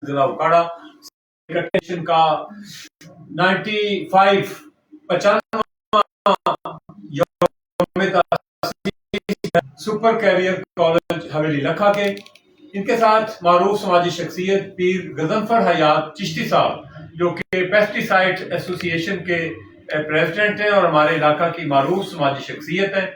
ضلع اکاڑا کا 95 super career college حویلی لکھا کے. ان کے ساتھ معروف سماجی شخصیت پیر غضنفر حیات چشتی صاحب جو کہ پیسٹی سائڈ ایسوسی ایشن کے پریزیڈنٹ ہیں اور ہمارے علاقہ کی معروف سماجی شخصیت ہیں.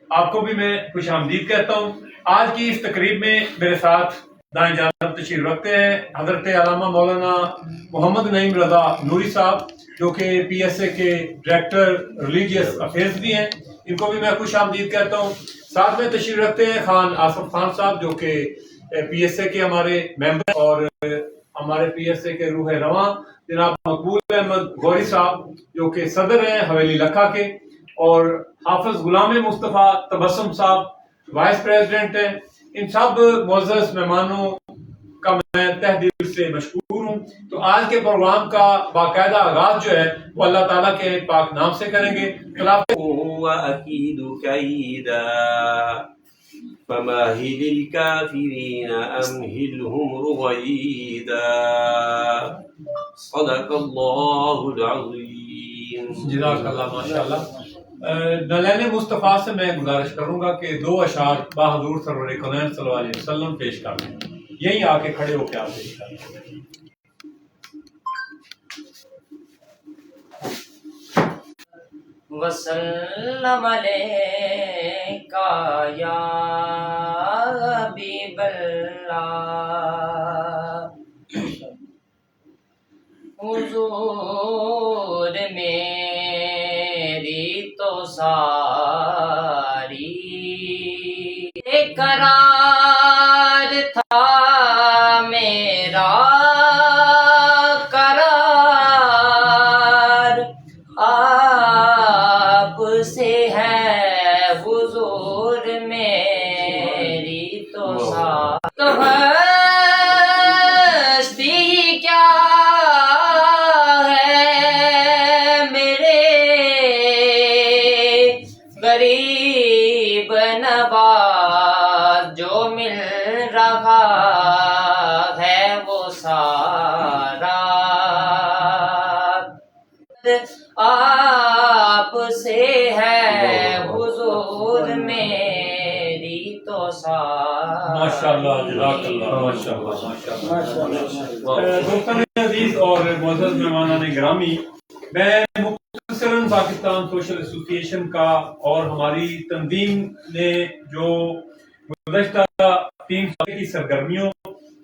آپ کو بھی میں خوش آمدید کہتا ہوں. آج کی اس تقریب میں میرے ساتھ دائیں جانب تشریف رکھتے ہیں حضرت علامہ مولانا محمد نعیم رضا نوری صاحب جو کہ پی ایس اے کے ڈائریکٹر ریلیجیس افیئرز بھی ہیں. ان کو بھی میں خوش آمدید کہتا ہوں. ساتھ میں تشریف رکھتے ہیں خان آصف خان صاحب جو کہ پی ایس اے کے ہمارے ممبر اور ہمارے پی ایس اے کے روح رواں. جناب مقبول احمد غوری صاحب جو کہ صدر ہیں حویلی لکھا کے، اور حافظ غلام مصطفیٰ تبسم صاحب وائس پریزیڈنٹ ہیں. ان سب معزز مہمانوں کا میں تہ دل سے مشکور ہوں. تو آج کے پروگرام کا باقاعدہ آغاز جو ہے وہ اللہ تعالیٰ کے پاک نام سے کریں گے. وَأَكِيدُ كَيْدًا فَمَهِّلِ الْكَافِرِينَ أَمْهِلْهُمْ رُوَيْدًا. صدق اللہ العظیم. جزاک اللہ. ماشاءاللہ. نلین مصطفیٰ سے میں گزارش کروں گا کہ 2 اشعار بحضور سرور کونین صلی اللہ علیہ وسلم پیش کر دیں. یہیں آ کے کھڑے ہو کے آپ پیش کر دیں. وسلم علیکہ یا حبیب اللہ. حضور میری تو ساری قرار تھا میرا قرار آپ سے ہے حضور میری تو ساری. تو ہستی کیا غریب نواز جو مل رہا ہے وہ سارا آپ سے ہے حضور میری تو سارا. ماشاءاللہ. جزاک اللہ. ماشاءاللہ. دوستان عزیز اور معزز مہمانان گرامی، میں مختصراً پاکستان سوشل ایسوسی ایشن کا اور ہماری تنظیم نے جو گزشتہ 3 سال کی سرگرمیوں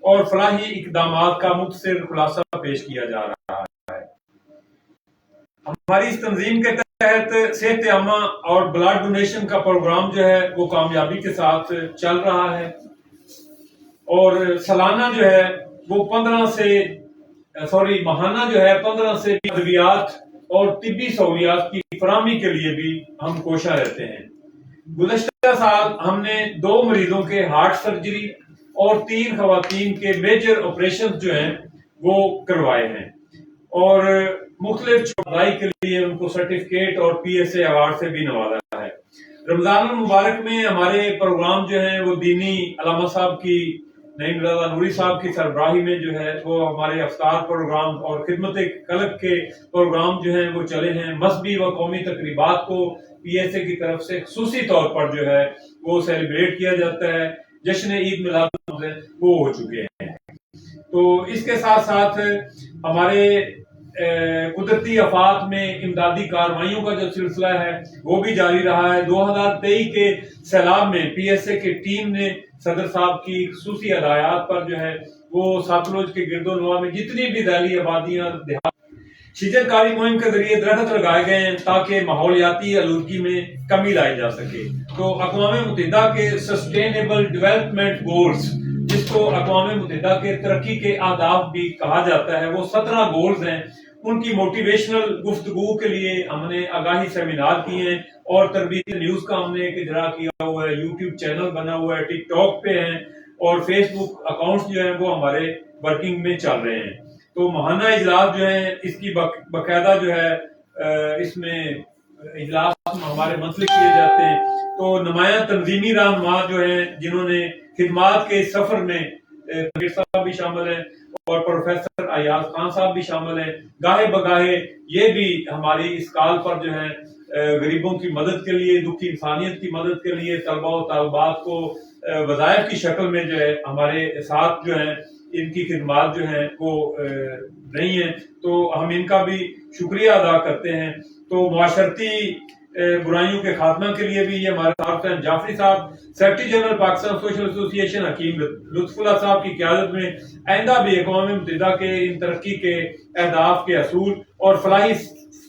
اور فلاحی اقدامات کا مختصر خلاصہ پیش کیا جا رہا ہے. ہماری اس تنظیم کے تحت صحت عامہ اور بلڈ ڈونیشن کا پروگرام جو ہے وہ کامیابی کے ساتھ چل رہا ہے، اور سالانہ جو ہے وہ ماہانہ جو ہے 15 سے ادویات اور طبی سہولیات کی فراہمی کے لیے بھی ہم کوشاں رہتے ہیں. گزشتہ سال ہم نے 2 مریضوں کے ہارٹ سرجری اور 3 خواتین کے میجر آپریشن جو ہیں وہ کروائے ہیں، اور مختلف چھوٹائی کے لیے ان کو سرٹیفکیٹ اور پی ایس اے ایوارڈ سے بھی نوازا ہے. رمضان المبارک میں ہمارے پروگرام جو ہیں وہ دینی علامہ صاحب کی نعیم رضا نوری صاحب کی سربراہی میں جو ہے وہ ہمارے افطار پروگرام اور خدمت قلب کے پروگرام جو ہیں وہ چلے ہیں. مذہبی و قومی تقریبات کو پی ایس اے کی طرف سے خصوصی طور پر جو ہے وہ سیلیبریٹ کیا جاتا ہے. جشن عید میلاد وہ ہو چکے ہیں. تو اس کے ساتھ ساتھ ہمارے قدرتی آفات میں امدادی کارروائیوں کا جو سلسلہ ہے وہ بھی جاری رہا ہے. 2023 کے سیلاب میں پی ایس اے کی ٹیم نے صدر صاحب کی خصوصی ہدایات پر جو ہے وہ ساتلوج کے گرد و نواح میں جتنی بھی ذیلی آبادیاں شجر کاری مہم کے ذریعے درخت لگائے گئے ہیں تاکہ ماحولیاتی آلودگی میں کمی لائی جا سکے. تو اقوام متحدہ کے سسٹینیبل ڈیولپمنٹ گولز، جس کو اقوام متحدہ کے ترقی کے اہداف بھی کہا جاتا ہے، وہ 17 گولز ہیں. ان کی موٹیویشنل گفتگو کے لیے ہم نے آگاہی سیمینار کیے ہیں، اور تربیتی نیوز کا ہم نے ایک اجرا کیا ہوا ہے. یوٹیوب چینل بنا ہوا ہے، ٹک ٹاک پہ ہیں، اور فیس بک اکاؤنٹس جو ہیں وہ ہمارے ورکنگ میں چل رہے ہیں. تو ماہانہ اجلاس جو ہیں اس کی باقاعدہ جو ہے اس میں اجلاس ہمارے منسلک کیے جاتے ہیں. تو نمایاں تنظیمی رہنما جو ہیں جنہوں نے خدمات کے سفر میں صاحب بھی شامل ہیں، اور پروفیسر ایاز خان صاحب بھی شامل ہیں. گاہے بگاہے یہ بھی ہماری اس کال پر جو ہے غریبوں کی مدد کے لیے، دکھی انسانیت کی مدد کے لیے طلباء و طالبات کو وظائف کی شکل میں جو ہے ہمارے ساتھ جو ہیں ان کی خدمات جو ہیں وہ نہیں ہیں، تو ہم ان کا بھی شکریہ ادا کرتے ہیں. تو معاشرتی برائیوں کے خاتمہ کے لیے بھی یہ ہمارے ساتھ ہیں جعفری صاحب، سیکرٹری جنرل پاکستان سوشل ایسوسی ایشن، حکیم لطف اللہ صاحب کی قیادت میں آئندہ بھی اقوام متحدہ کے ان ترقی کے اہداف کے اصول اور فلاحی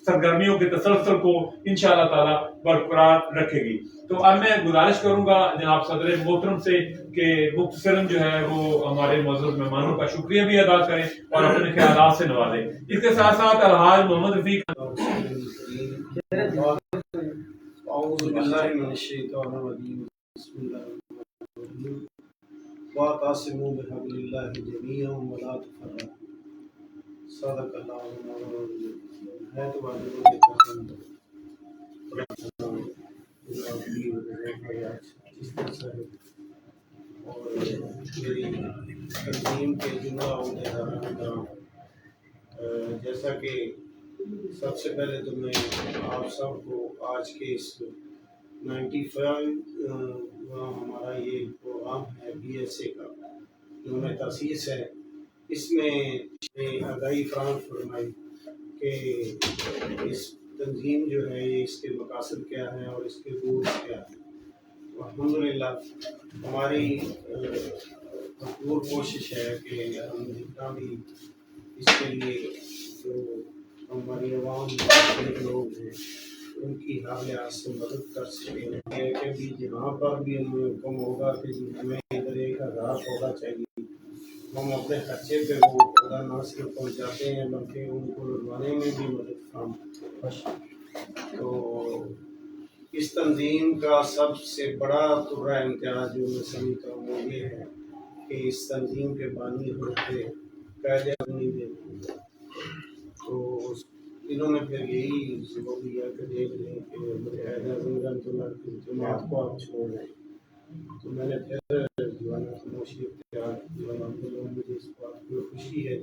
سرگرمیوں کے تسلسل کو انشاءاللہ تعالی برقرار رکھے گی. تو اب میں گزارش کروں گا جناب صدر محترم سے کہ مختصراً جو ہے وہ ہمارے معزز مہمانوں کا شکریہ بھی ادا کریں اور اپنے خیالات سے نوازیں. اس کے ساتھ ساتھ الحاج محمد رفیق. اعوذ باللہ من الشیطان الرجیم، بسم اللہ الرحمن الرحیم، واعتصموا بحبل اللہ جميعا ولا تفرقوا، صدق اللہ العظیم. ہے تو واجب کے تحت اور میری تنظیم کے جملہ عہدیداران کا، جیسا کہ سب سے پہلے تو میں آپ سب کو آج کے اس 95 ہمارا یہ پروگرام ہے BSA کا جو میں تاسیس ہے، اس میں آگاہی فراہم فرمائی کہ اس تنظیم جو ہے اس کے مقاصد کیا ہیں اور اس کے گولز کیا ہیں. الحمدللہ ہماری بھرپور کوشش ہے کہ ہم جتنا بھی اس کے لیے جو ہماری عوام کے لوگ ہیں ان کی حالیات سے مدد کر سکیں. کہ بھی جہاں پر بھی ہمیں حکم ہوگا کہ ہمیں ادھر 1000 پودا چاہیے، ہم اپنے خرچے پہ وہ پودا نہ صرف پہنچاتے ہیں بلکہ ان کو لگوانے میں بھی مدد فراہم. تو اس تنظیم کا سب سے بڑا ترہ امتیاز جو میں سمجھتا ہوں وہ یہ ہے کہ اس تنظیم کے بانی ہوتے قائد اعظم نہیں دیتے، تو انہوں نے پھر یہی ضرور دیا کہ دیکھ لیں کہ قائد اعظم رحمۃ اللہ کی جماعت کو آپ چھوڑ دیں. تو میں نے پھر دیوانہ خاموشی اختیار کی اور الحمدللہ مجھے اس بات کی خوشی ہے.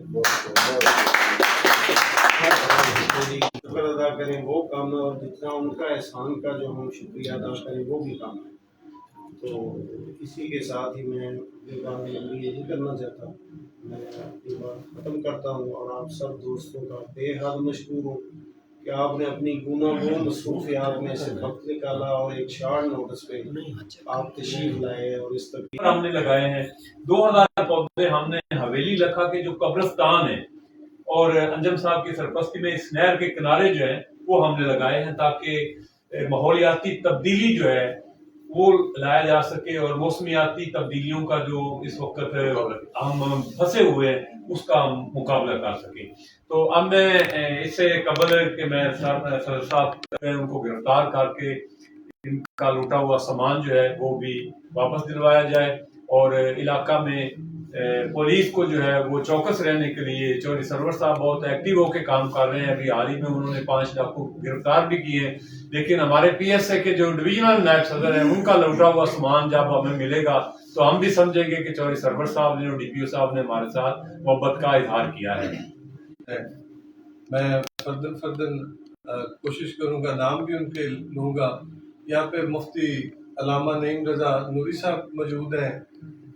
شکر ادا کریں وہ کام ہے اور جتنا ان کا احسان کا جو ہم شکریہ ادا کریں وہ بھی کام ہے. تو اسی کے ساتھ ہی میں یہ بات لمبی یہی کرنا چاہتا ہوں، میں یہ بات ختم کرتا ہوں اور آپ سب دوستوں کا بے حد مشکور ہوں کہ آپ نے اپنی گوناگون مصروفیات میں سے وقت نکالا اور ایک شارٹ نوٹس پہ آپ تشریف لائے اور اس تقریب ہم نے لگائے ہیں. 2000 پودے ہم نے حویلی لکھا کے جو قبرستان ہے اور انجم صاحب کی سرپرستی میں اس نہر کے کنارے جو ہیں وہ ہم نے لگائے ہیں تاکہ ماحولیاتی تبدیلی جو ہے وہ لایا جا سکے اور موسمیاتی تبدیلیوں کا جو اس وقت ہم پھنسے ہوئے ہیں اس کا ہم مقابلہ کر سکیں. تو اب میں اس سے قبل کہ میں صدر صاحب ان کو گرفتار کر کے ان کا لوٹا ہوا سامان جو ہے وہ بھی واپس دلوایا جائے اور علاقہ میں پولیس کو جو ہے وہ چوکس رہنے کے لیے چوہدری سرور صاحب بہت ایکٹیو ہو کے کام کر رہے ہیں. ابھی حال ہی میں انہوں نے 5 ڈاکو گرفتار بھی کیے ہیں، لیکن ہمارے PSA کے جو ڈویژنل نائب صدر ہیں ان کا لوٹا ہوا سامان جب ہمیں ملے گا تو ہم بھی سمجھیں گے کہ چوہدری سرور صاحب نے اور DPO صاحب نے ہمارے ساتھ محبت کا اظہار کیا ہے. میں فردن کوشش کروں گا نام بھی ان کے لوں گا. یہاں پہ مفتی علامہ نعیم رضا نوری صاحب موجود ہیں،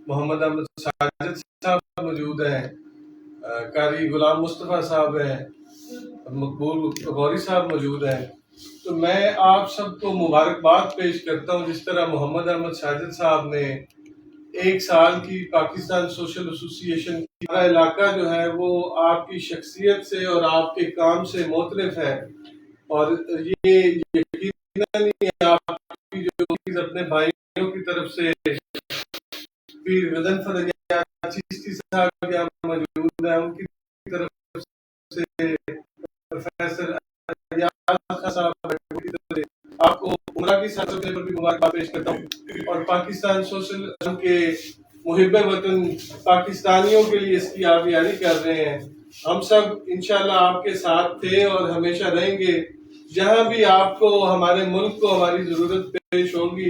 محمد احمد ساجد صاحب موجود ہیں، قاری غلام مصطفیٰ صاحب ہیں، مقبول غوری صاحب موجود ہیں. تو میں آپ سب کو مبارکباد پیش کرتا ہوں جس طرح محمد احمد ساجد صاحب نے 1 سال کی پاکستان سوشل ایسوسی ایشن کا علاقہ جو ہے وہ آپ کی شخصیت سے اور آپ کے کام سے مختلف ہے، اور یہ یقیناً آپ کی جو چیز اپنے بھائیوں کی طرف سے پیر غضن فضل چشتی صاحب یہاں موجود ہیں، ان کی طرف سے پروفیسر ایاز صاحب آپ کو عمرہ کی ساتھ پر بھی مبارکباد پیش کرتا ہوں، اور پاکستان سوشل کے محب وطن پاکستانیوں کے لیے اس کی آپ یاری کر رہے ہیں. ہم سب انشاءاللہ آپ کے ساتھ تھے اور ہمیشہ رہیں گے. جہاں بھی آپ کو ہمارے ملک کو ہماری ضرورت پیش ہوگی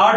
8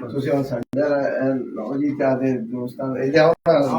ਤੁਸੀਂ ਹੁਣ ਸਾਡਾ ਲਓ ਜੀ ਤੇ ਆਦੇ ਦੋਸਤਾਂ ਇਹਦੇ ਆਓ ਨਾ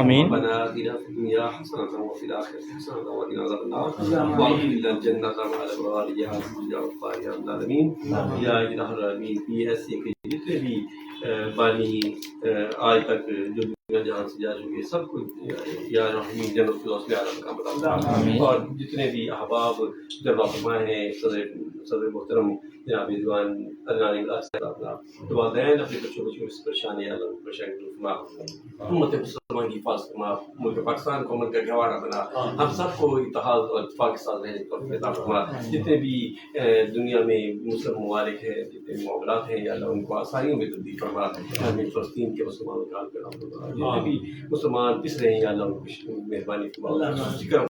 آمين ربنا آتنا في الدنيا حسنة وفي الآخرة حسنة وقنا عذاب النار واغفر لنا الجنة مع الأبرار يا عزيز يا غفار يا رب العالمين يا إله العالمین PSC کے جتنے بھی بانی آج تک جو دنیا جہاں سے جا چکے سب کو یا رحمین جنت الفردوس میں عالم کا بتا، اور جتنے بھی احباب جلوہ فرمائے ہیں صدر محترم جناب دیوان ادنان صاحب، والدین اپنے بچوں کو اس پریشانی فرما، امت مسلمان کی حفاظت فرما، ملک پاکستان کو ملک کا گہوارہ بنا، ہم سب کو اتحاد اور اتفاق کے ساتھ رہنے کا عطا فرما، جتنے بھی دنیا میں مسلم ممالک ہیں، جتنے بھی معاملات ہیں یا اللہ ان کو آسانیوں میں تبدیل فرما، ہمیں فلسطین کے مسلمانوں کا حال کرنا، جتنے بھی مسلمان پس رہے ہیں یا اللہ ان کو مہربانی فرما،